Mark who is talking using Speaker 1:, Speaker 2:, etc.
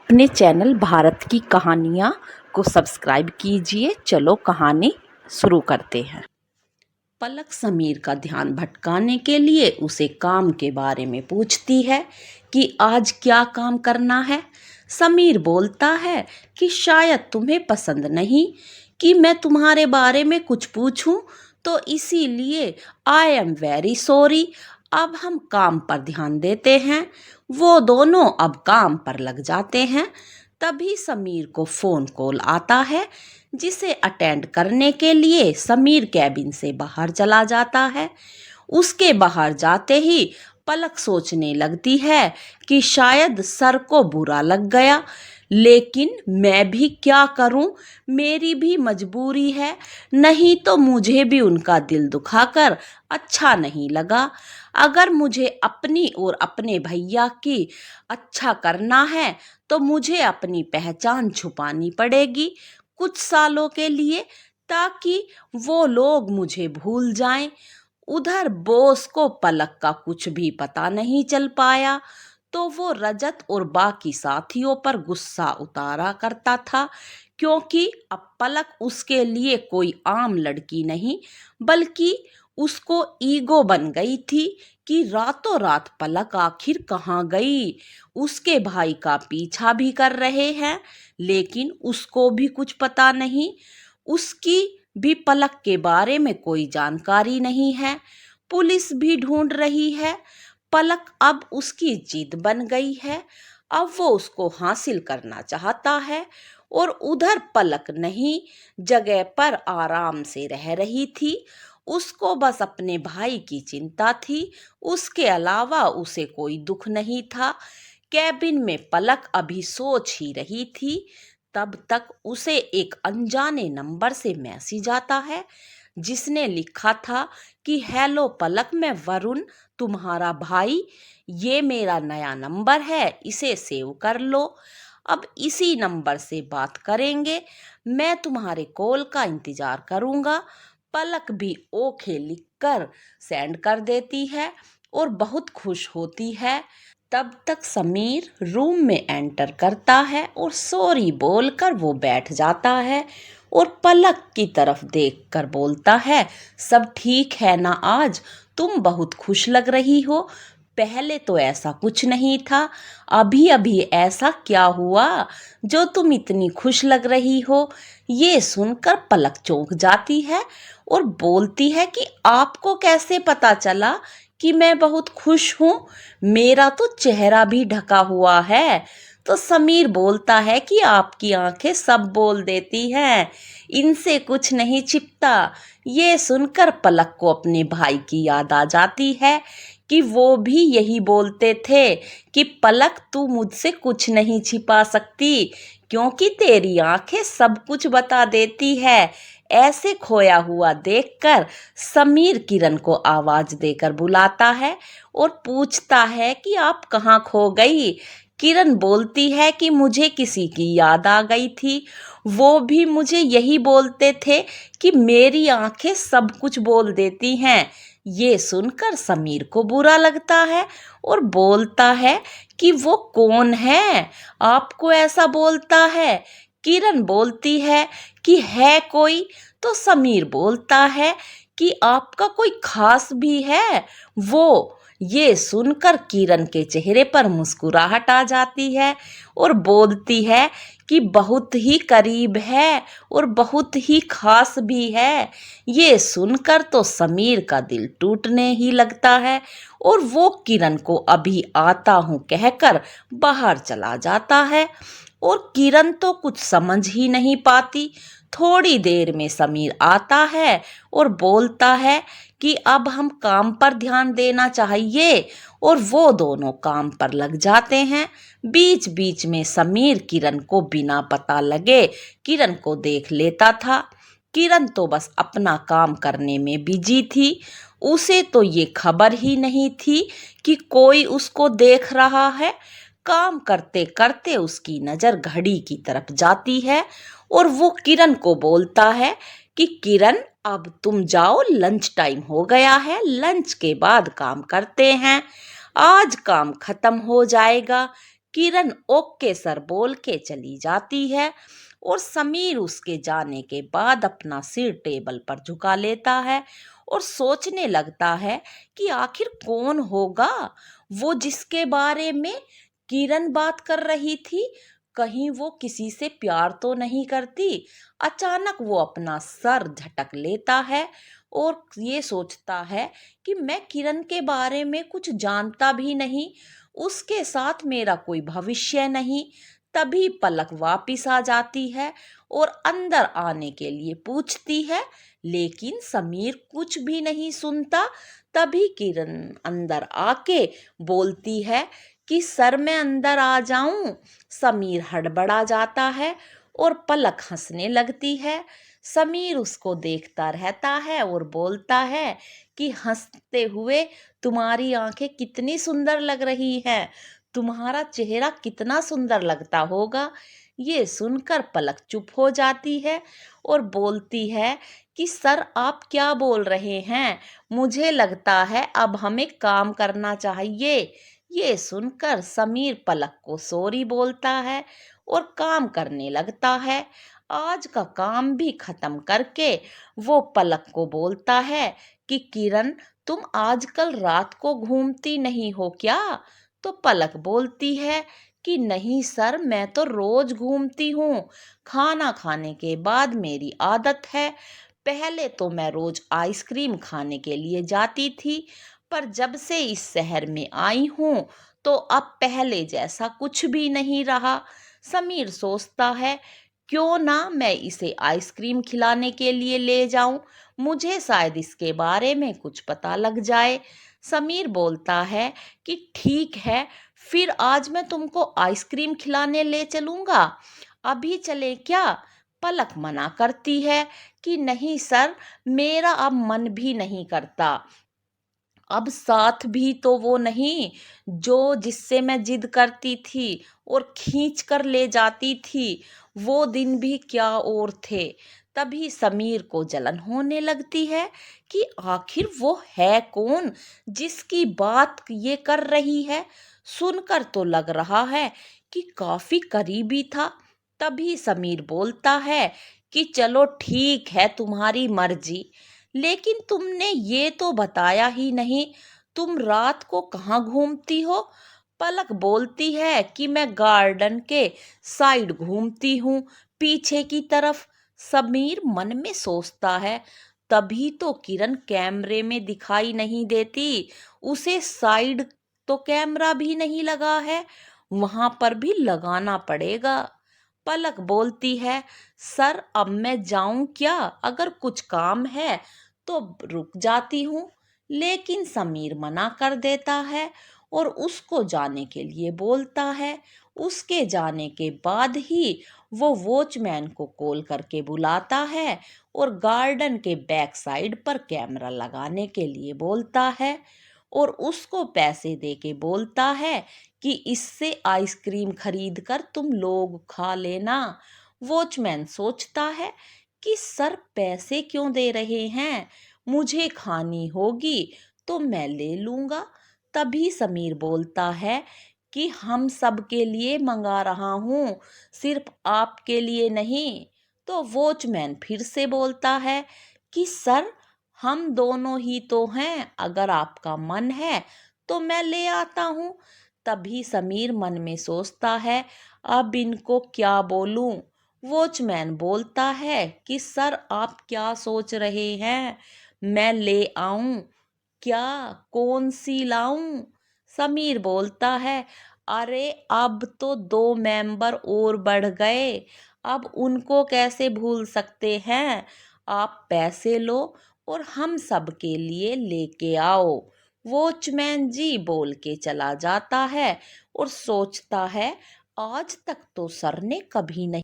Speaker 1: अपने चैनल भारत की कहानियाँ को सब्सक्राइब कीजिए। चलो कहानी शुरू करते हैं। पलक समीर का ध्यान भटकाने के लिए उसे काम के बारे में पूछती है कि आज क्या काम करना है। समीर बोलता है कि शायद तुम्हें पसंद नहीं कि मैं तुम्हारे बारे में कुछ पूछूं, तो इसीलिए आई एम वेरी सॉरी। अब हम काम पर ध्यान देते हैं। वो दोनों अब काम पर लग जाते हैं। तभी समीर को फोन कॉल आता है, जिसे अटेंड करने के लिए समीर कैबिन से बाहर चला जाता है। उसके बाहर जाते ही पलक सोचने लगती है कि शायद सर को बुरा लग गया, लेकिन मैं भी क्या करूं, मेरी भी मजबूरी है। नहीं तो मुझे भी उनका दिल दुखाकर अच्छा नहीं लगा। अगर मुझे अपनी और अपने भैया की अच्छा करना है तो मुझे अपनी पहचान छुपानी पड़ेगी कुछ सालों के लिए, ताकि वो लोग मुझे भूल जाएं। उधर बॉस को पलक का कुछ भी पता नहीं चल पाया, तो वो रजत और बाकी साथियों पर गुस्सा उतारा करता था, क्योंकि अब पलक उसके लिए कोई आम लड़की नहीं, बल्कि उसको ईगो बन गई थी कि रातों रात पलक आखिर कहाँ गई। उसके भाई का पीछा भी कर रहे हैं, लेकिन उसको भी कुछ पता नहीं। उसकी भी पलक के बारे में कोई जानकारी नहीं है। पुलिस भी ढूंढ रही है। पलक अब उसकी जिद बन गई है। अब वो उसको हासिल करना चाहता है। और उधर पलक नई जगह पर आराम से रह रही थी। उसको बस अपने भाई की चिंता थी, उसके अलावा उसे कोई दुख नहीं था। कैबिन में पलक अभी सोच ही रही थी, तब तक उसे एक अनजाने नंबर से मैसेज आता है, जिसने लिखा था कि हेलो पलक, मैं वरुण, तुम्हारा भाई। ये मेरा नया नंबर है, इसे सेव कर लो। अब इसी नंबर से बात करेंगे। मैं तुम्हारे कॉल का इंतजार करूंगा। पलक भी ओके लिखकर सेंड कर देती है और बहुत खुश होती है। तब तक समीर रूम में एंटर करता है और सॉरी बोलकर वो बैठ जाता है और पलक की तरफ देखकर बोलता है, सब ठीक है ना आज? तुम बहुत खुश लग रही हो। पहले तो ऐसा कुछ नहीं था। अभी अभी ऐसा क्या हुआ जो तुम इतनी खुश लग रही हो? ये सुनकर पलक चौंक जाती है और बोलती है कि आपको कैसे पता चला कि मैं बहुत खुश हूँ? मेरा तो चेहरा भी ढका हुआ है। तो समीर बोलता है कि आपकी आंखें सब बोल देती हैं, इनसे कुछ नहीं छिपता। ये सुनकर पलक को अपने भाई की याद आ जाती है कि वो भी यही बोलते थे कि पलक, तू मुझसे कुछ नहीं छिपा सकती, क्योंकि तेरी आंखें सब कुछ बता देती है। ऐसे खोया हुआ देखकर समीर किरण को आवाज देकर बुलाता है और पूछता है कि आप कहाँ खो गई? किरण बोलती है कि मुझे किसी की याद आ गई थी। वो भी मुझे यही बोलते थे कि मेरी आंखें सब कुछ बोल देती हैं। ये सुनकर समीर को बुरा लगता है और बोलता है कि वो कौन है, आपको ऐसा बोलता है? किरण बोलती है कि है कोई। तो समीर बोलता है कि आपका कोई खास भी है वो। ये सुनकर किरण के चेहरे पर मुस्कुराहट आ जाती है और बोलती है कि बहुत ही करीब है और बहुत ही खास भी है। ये सुनकर तो समीर का दिल टूटने ही लगता है और वो किरण को अभी आता हूँ कहकर बाहर चला जाता है। और किरण तो कुछ समझ ही नहीं पाती। थोड़ी देर में समीर आता है और बोलता है कि अब हम काम पर ध्यान देना चाहिए, और वो दोनों काम पर लग जाते हैं। बीच बीच में समीर किरण को बिना पता लगे किरण को देख लेता था। किरण तो बस अपना काम करने में बिजी थी। उसे तो ये खबर ही नहीं थी कि कोई उसको देख रहा है। काम करते करते उसकी नजर घड़ी की तरफ जाती है और वो किरण को बोलता है कि किरण, अब तुम जाओ, लंच टाइम हो गया है, लंच के बाद काम करते हैं। आज काम खत्म हो जाएगा। किरण ओके सर बोल के चली जाती है और समीर उसके जाने के बाद अपना सिर टेबल पर झुका लेता है और सोचने लगता है कि आखिर कौन होगा वो जिसके बारे में किरण बात कर रही थी। कहीं वो किसी से प्यार तो नहीं करती। अचानक वो अपना सर झटक लेता है और ये सोचता है कि मैं किरण के बारे में कुछ जानता भी नहीं, उसके साथ मेरा कोई भविष्य नहीं। तभी पलक वापिस आ जाती है और अंदर आने के लिए पूछती है, लेकिन समीर कुछ भी नहीं सुनता। तभी किरण अंदर आके बोलती है कि सर मैं अंदर आ जाऊं। समीर हड़बड़ा जाता है और पलक हंसने लगती है। समीर उसको देखता रहता है और बोलता है कि हंसते हुए तुम्हारी आंखें कितनी सुंदर लग रही हैं, तुम्हारा चेहरा कितना सुंदर लगता होगा। ये सुनकर पलक चुप हो जाती है और बोलती है कि सर आप क्या बोल रहे हैं, मुझे लगता है अब हमें काम करना चाहिए। ये सुनकर समीर पलक को सॉरी बोलता है और काम करने लगता है। आज का काम भी खत्म करके वो पलक को बोलता है कि किरण तुम आजकल रात को घूमती नहीं हो क्या? तो पलक बोलती है कि नहीं सर मैं तो रोज घूमती हूँ। खाना खाने के बाद मेरी आदत है। पहले तो मैं रोज आइसक्रीम खाने के लिए जाती थी, पर जब से इस शहर में आई हूँ तो अब पहले जैसा कुछ भी नहीं रहा। समीर सोचता है क्यों ना मैं इसे आइसक्रीम खिलाने के लिए ले जाऊं, मुझे शायद इसके बारे में कुछ पता लग जाए। समीर बोलता है कि ठीक है, फिर आज मैं तुमको आइसक्रीम खिलाने ले चलूंगा, अभी चले क्या? पलक मना करती है कि नहीं सर, मेरा अब मन भी नहीं करता। अब साथ भी तो वो नहीं जो जिससे मैं जिद करती थी और खींच कर ले जाती थी, वो दिन भी क्या और थे। तभी समीर को जलन होने लगती है कि आखिर वो है कौन जिसकी बात ये कर रही है। सुनकर तो लग रहा है कि काफी करीबी था। तभी समीर बोलता है कि चलो ठीक है तुम्हारी मर्जी, लेकिन तुमने ये तो बताया ही नहीं तुम रात को कहाँ घूमती हो। पलक बोलती है कि मैं गार्डन के साइड घूमती हूँ, पीछे की तरफ। समीर मन में सोचता है तभी तो किरण कैमरे में दिखाई नहीं देती, उसे साइड तो कैमरा भी नहीं लगा है, वहां पर भी लगाना पड़ेगा। पलक बोलती है सर अब मैं जाऊं क्या, अगर कुछ काम है तो रुक जाती हूँ। लेकिन समीर मना कर देता है और उसको जाने के लिए बोलता है। उसके जाने के बाद ही वो वॉचमैन को कॉल करके बुलाता है और गार्डन के बैक साइड पर कैमरा लगाने के लिए बोलता है और उसको पैसे दे के बोलता है कि इससे आइसक्रीम खरीद कर तुम लोग खा लेना। वॉचमैन सोचता है कि सर पैसे क्यों दे रहे हैं, मुझे खानी होगी तो मैं ले लूंगा। तभी समीर बोलता है कि हम सब के लिए मंगा रहा हूँ, सिर्फ आपके लिए नहीं। तो वॉचमैन फिर से बोलता है कि सर हम दोनों ही तो हैं, अगर आपका मन है तो मैं ले आता हूँ। तभी समीर मन में सोचता है अब इनको क्या बोलूं। वॉचमैन बोलता है कि सर आप क्या सोच रहे हैं, मैं ले आऊं क्या, कौन सी लाऊं? समीर बोलता है अरे अब तो 2 मेंबर और बढ़ गए, अब उनको कैसे भूल सकते हैं। आप पैसे लो और हम सब के लिए लेके आओ। वॉचमैन जी बोल के चला जाता है और सोचता है आज तक तो सर ने कभी नहीं